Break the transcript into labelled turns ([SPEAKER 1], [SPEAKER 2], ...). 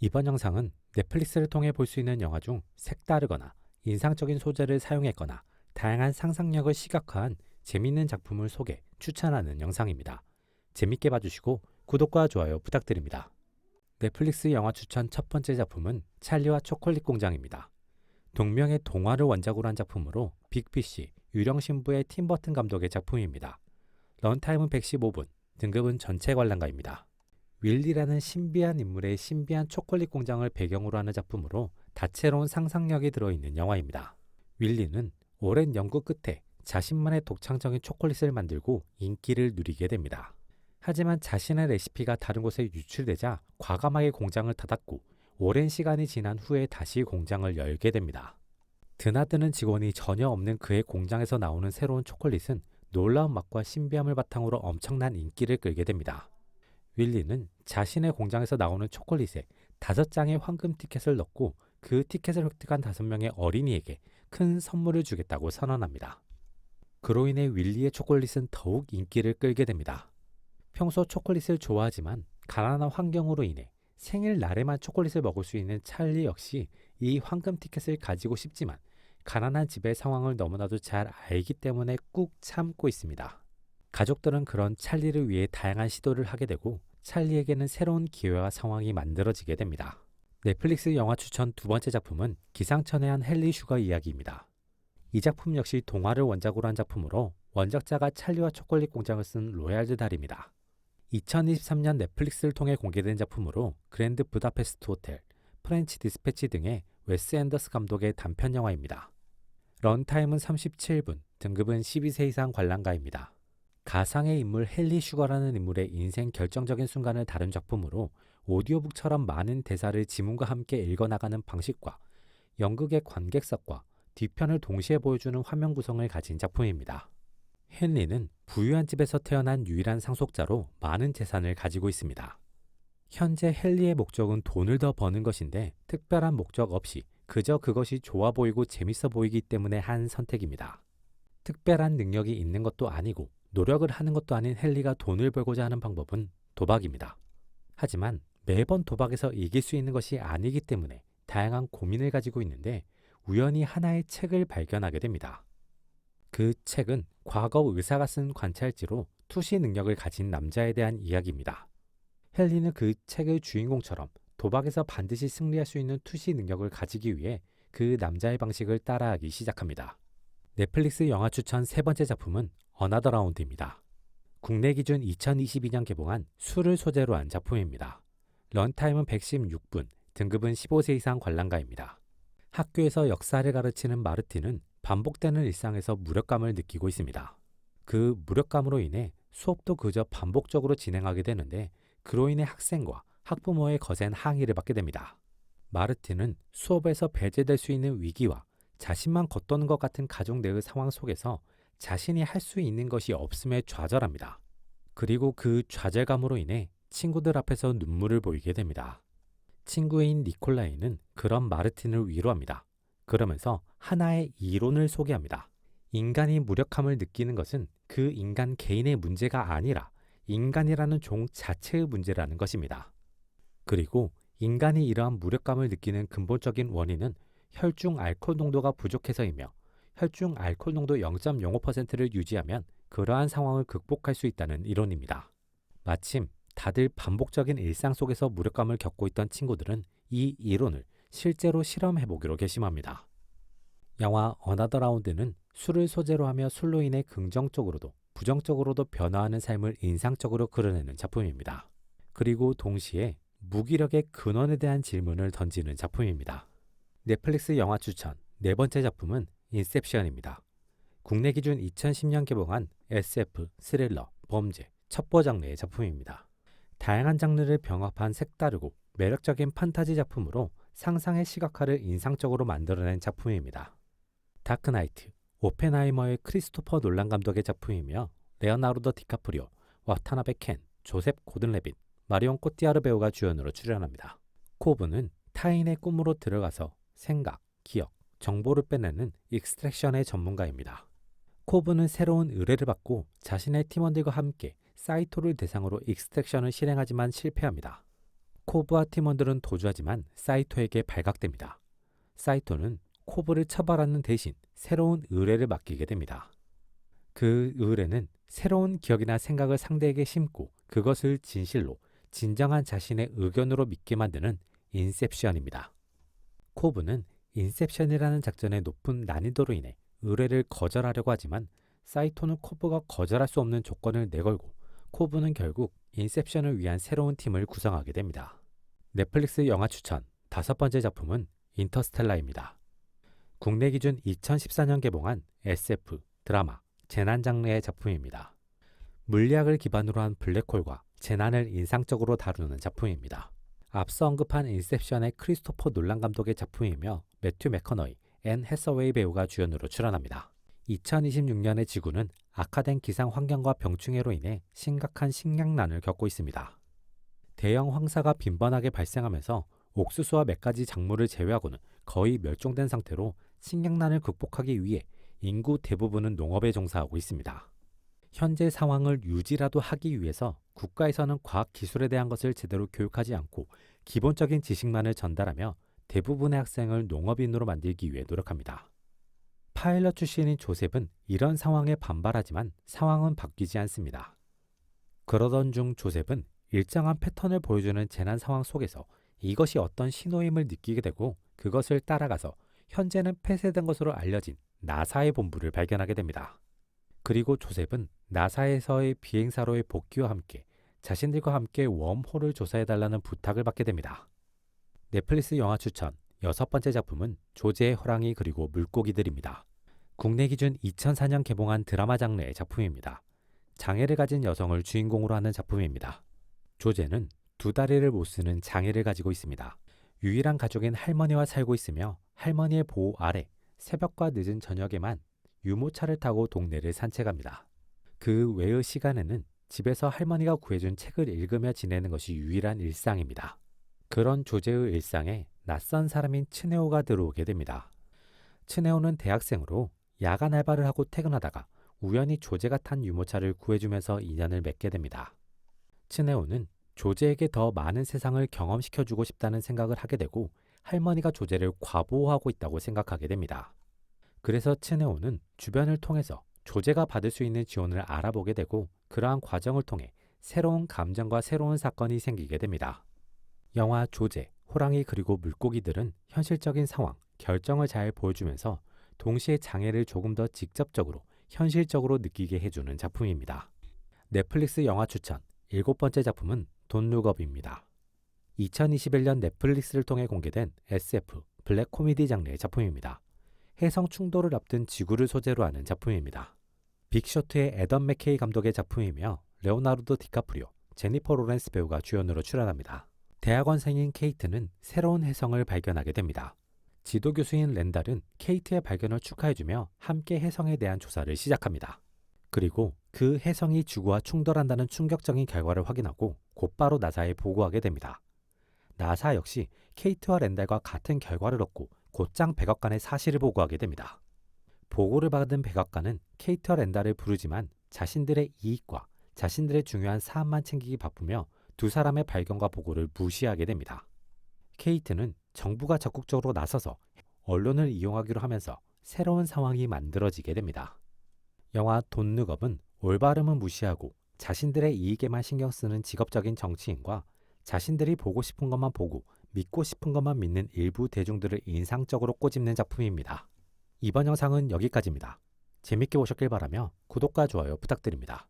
[SPEAKER 1] 이번 영상은 넷플릭스를 통해 볼 수 있는 영화 중 색다르거나 인상적인 소재를 사용했거나 다양한 상상력을 시각화한 재미있는 작품을 소개, 추천하는 영상입니다. 재밌게 봐주시고 구독과 좋아요 부탁드립니다. 넷플릭스 영화 추천 첫 번째 작품은 찰리와 초콜릿 공장입니다. 동명의 동화를 원작으로 한 작품으로 빅피쉬, 유령 신부의 팀 버튼 감독의 작품입니다. 런타임은 115분, 등급은 전체 관람가입니다. 윌리라는 신비한 인물의 신비한 초콜릿 공장을 배경으로 하는 작품으로 다채로운 상상력이 들어있는 영화입니다. 윌리는 오랜 연구 끝에 자신만의 독창적인 초콜릿을 만들고 인기를 누리게 됩니다. 하지만 자신의 레시피가 다른 곳에 유출되자 과감하게 공장을 닫았고 오랜 시간이 지난 후에 다시 공장을 열게 됩니다. 드나드는 직원이 전혀 없는 그의 공장에서 나오는 새로운 초콜릿은 놀라운 맛과 신비함을 바탕으로 엄청난 인기를 끌게 됩니다. 윌리는 자신의 공장에서 나오는 초콜릿에 5장의 황금 티켓을 넣고 그 티켓을 획득한 5명의 어린이에게 큰 선물을 주겠다고 선언합니다. 그로 인해 윌리의 초콜릿은 더욱 인기를 끌게 됩니다. 평소 초콜릿을 좋아하지만 가난한 환경으로 인해 생일날에만 초콜릿을 먹을 수 있는 찰리 역시 이 황금 티켓을 가지고 싶지만 가난한 집의 상황을 너무나도 잘 알기 때문에 꾹 참고 있습니다. 가족들은 그런 찰리를 위해 다양한 시도를 하게 되고 찰리에게는 새로운 기회와 상황이 만들어지게 됩니다. 넷플릭스 영화 추천 두 번째 작품은 기상천외한 헨리 슈거 이야기입니다. 이 작품 역시 동화를 원작으로 한 작품으로 원작자가 찰리와 초콜릿 공장을 쓴 로얄드 달입니다. 2023년 넷플릭스를 통해 공개된 작품으로 그랜드 부다페스트 호텔, 프렌치 디스패치 등의 웨스 앤더스 감독의 단편 영화입니다. 런타임은 37분, 등급은 12세 이상 관람가입니다. 가상의 인물 헨리 슈거라는 인물의 인생 결정적인 순간을 다룬 작품으로 오디오북처럼 많은 대사를 지문과 함께 읽어나가는 방식과 연극의 관객석과 뒤편을 동시에 보여주는 화면 구성을 가진 작품입니다. 헨리는 부유한 집에서 태어난 유일한 상속자로 많은 재산을 가지고 있습니다. 현재 헨리의 목적은 돈을 더 버는 것인데 특별한 목적 없이 그저 그것이 좋아 보이고 재밌어 보이기 때문에 한 선택입니다. 특별한 능력이 있는 것도 아니고 노력을 하는 것도 아닌 헨리가 돈을 벌고자 하는 방법은 도박입니다. 하지만 매번 도박에서 이길 수 있는 것이 아니기 때문에 다양한 고민을 가지고 있는데 우연히 하나의 책을 발견하게 됩니다. 그 책은 과거 의사가 쓴 관찰지로 투시 능력을 가진 남자에 대한 이야기입니다. 헨리는 그 책의 주인공처럼 도박에서 반드시 승리할 수 있는 투시 능력을 가지기 위해 그 남자의 방식을 따라하기 시작합니다. 넷플릭스 영화 추천 세 번째 작품은 어나더 라운드입니다. 국내 기준 2022년 개봉한 술을 소재로 한 작품입니다. 런타임은 116분, 등급은 15세 이상 관람가입니다. 학교에서 역사를 가르치는 마르틴은 반복되는 일상에서 무력감을 느끼고 있습니다. 그 무력감으로 인해 수업도 그저 반복적으로 진행하게 되는데 그로 인해 학생과 학부모의 거센 항의를 받게 됩니다. 마르틴은 수업에서 배제될 수 있는 위기와 자신만 겉도는 것 같은 가족 내의 상황 속에서 자신이 할 수 있는 것이 없음에 좌절합니다. 그리고 그 좌절감으로 인해 친구들 앞에서 눈물을 보이게 됩니다. 친구인 니콜라이는 그런 마르틴을 위로합니다. 그러면서 하나의 이론을 소개합니다. 인간이 무력함을 느끼는 것은 그 인간 개인의 문제가 아니라 인간이라는 종 자체의 문제라는 것입니다. 그리고 인간이 이러한 무력감을 느끼는 근본적인 원인은 혈중 알코올 농도가 부족해서이며 혈중 알코올 농도 0.05%를 유지하면 그러한 상황을 극복할 수 있다는 이론입니다. 마침 다들 반복적인 일상 속에서 무력감을 겪고 있던 친구들은 이 이론을 실제로 실험해보기로 결심합니다. 영화 어나더 라운드는 술을 소재로 하며 술로 인해 긍정적으로도 부정적으로도 변화하는 삶을 인상적으로 그려내는 작품입니다. 그리고 동시에 무기력의 근원에 대한 질문을 던지는 작품입니다. 넷플릭스 영화 추천 네 번째 작품은 인셉션입니다. 국내 기준 2010년 개봉한 SF, 스릴러, 범죄, 첩보 장르의 작품입니다. 다양한 장르를 병합한 색다르고 매력적인 판타지 작품으로 상상의 시각화를 인상적으로 만들어낸 작품입니다. 다크나이트, 오펜하이머의 크리스토퍼 놀란 감독의 작품이며 레오나르도 디카프리오, 와타나베 켄, 조셉 고든 레빗, 마리온 코티아르 배우가 주연으로 출연합니다. 코브는 타인의 꿈으로 들어가서 생각, 기억, 정보를 빼내는 익스트랙션의 전문가입니다. 코브는 새로운 의뢰를 받고 자신의 팀원들과 함께 사이토를 대상으로 익스트랙션을 실행하지만 실패합니다. 코브와 팀원들은 도주하지만 사이토에게 발각됩니다. 사이토는 코브를 처벌하는 대신 새로운 의뢰를 맡기게 됩니다. 그 의뢰는 새로운 기억이나 생각을 상대에게 심고 그것을 진실로 진정한 자신의 의견으로 믿게 만드는 인셉션입니다. 코브는 인셉션이라는 작전의 높은 난이도로 인해 의뢰를 거절하려고 하지만 사이토는 코브가 거절할 수 없는 조건을 내걸고 코브는 결국 인셉션을 위한 새로운 팀을 구성하게 됩니다. 넷플릭스 영화 추천 5번째 작품은 인터스텔라입니다. 국내 기준 2014년 개봉한 SF, 드라마, 재난 장르의 작품입니다. 물리학을 기반으로 한 블랙홀과 재난을 인상적으로 다루는 작품입니다. 앞서 언급한 인셉션의 크리스토퍼 놀란 감독의 작품이며 매튜 맥커너이, 앤 해서웨이 배우가 주연으로 출연합니다. 2026년의 지구는 악화된 기상 환경과 병충해로 인해 심각한 식량난을 겪고 있습니다. 대형 황사가 빈번하게 발생하면서 옥수수와 몇 가지 작물을 제외하고는 거의 멸종된 상태로 식량난을 극복하기 위해 인구 대부분은 농업에 종사하고 있습니다. 현재 상황을 유지라도 하기 위해서 국가에서는 과학 기술에 대한 것을 제대로 교육하지 않고 기본적인 지식만을 전달하며 대부분의 학생을 농업인으로 만들기 위해 노력합니다. 파일럿 출신인 조셉은 이런 상황에 반발하지만 상황은 바뀌지 않습니다. 그러던 중 조셉은 일정한 패턴을 보여주는 재난 상황 속에서 이것이 어떤 신호임을 느끼게 되고 그것을 따라가서 현재는 폐쇄된 것으로 알려진 나사의 본부를 발견하게 됩니다. 그리고 조셉은 나사에서의 비행사로의 복귀와 함께 자신들과 함께 웜홀을 조사해달라는 부탁을 받게 됩니다. 넷플릭스 영화 추천 6번째 작품은 조제의 호랑이 그리고 물고기들입니다. 국내 기준 2004년 개봉한 드라마 장르의 작품입니다. 장애를 가진 여성을 주인공으로 하는 작품입니다. 조제는 두 다리를 못 쓰는 장애를 가지고 있습니다. 유일한 가족인 할머니와 살고 있으며 할머니의 보호 아래 새벽과 늦은 저녁에만 유모차를 타고 동네를 산책합니다. 그 외의 시간에는 집에서 할머니가 구해준 책을 읽으며 지내는 것이 유일한 일상입니다. 그런 조제의 일상에 낯선 사람인 츠네오가 들어오게 됩니다. 츠네오는 대학생으로 야간 알바를 하고 퇴근하다가 우연히 조제가 탄 유모차를 구해주면서 인연을 맺게 됩니다. 츠네오는 조제에게 더 많은 세상을 경험시켜주고 싶다는 생각을 하게 되고 할머니가 조제를 과보호하고 있다고 생각하게 됩니다. 그래서 츠네오는 주변을 통해서 조제가 받을 수 있는 지원을 알아보게 되고 그러한 과정을 통해 새로운 감정과 새로운 사건이 생기게 됩니다. 영화 조제, 호랑이 그리고 물고기들은 현실적인 상황, 결정을 잘 보여주면서 동시에 장애를 조금 더 직접적으로 현실적으로 느끼게 해주는 작품입니다. 넷플릭스 영화 추천 7번째 작품은 Don't Look Up입니다. 2021년 넷플릭스를 통해 공개된 SF, 블랙 코미디 장르의 작품입니다. 해성 충돌을 앞둔 지구를 소재로 하는 작품입니다. 빅쇼트의 애덤 맥케이 감독의 작품이며 레오나르도 디카프리오, 제니퍼 로렌스 배우가 주연으로 출연합니다. 대학원생인 케이트는 새로운 해성을 발견하게 됩니다. 지도 교수인 렌달은 케이트의 발견을 축하해주며 함께 해성에 대한 조사를 시작합니다. 그리고 그 해성이 지구와 충돌한다는 충격적인 결과를 확인하고 곧바로 나사에 보고하게 됩니다. 나사 역시 케이트와 렌달과 같은 결과를 얻고 곧장 백악관에 사실을 보고하게 됩니다. 보고를 받은 백악관은 케이트와 렌달을 부르지만 자신들의 이익과 자신들의 중요한 사안만 챙기기 바쁘며 두 사람의 발견과 보고를 무시하게 됩니다. 케이트는 정부가 적극적으로 나서서 언론을 이용하기로 하면서 새로운 상황이 만들어지게 됩니다. 영화 돈룩업은 올바름은 무시하고 자신들의 이익에만 신경 쓰는 직업적인 정치인과 자신들이 보고 싶은 것만 보고 믿고 싶은 것만 믿는 일부 대중들을 인상적으로 꼬집는 작품입니다. 이번 영상은 여기까지입니다. 재밌게 보셨길 바라며 구독과 좋아요 부탁드립니다.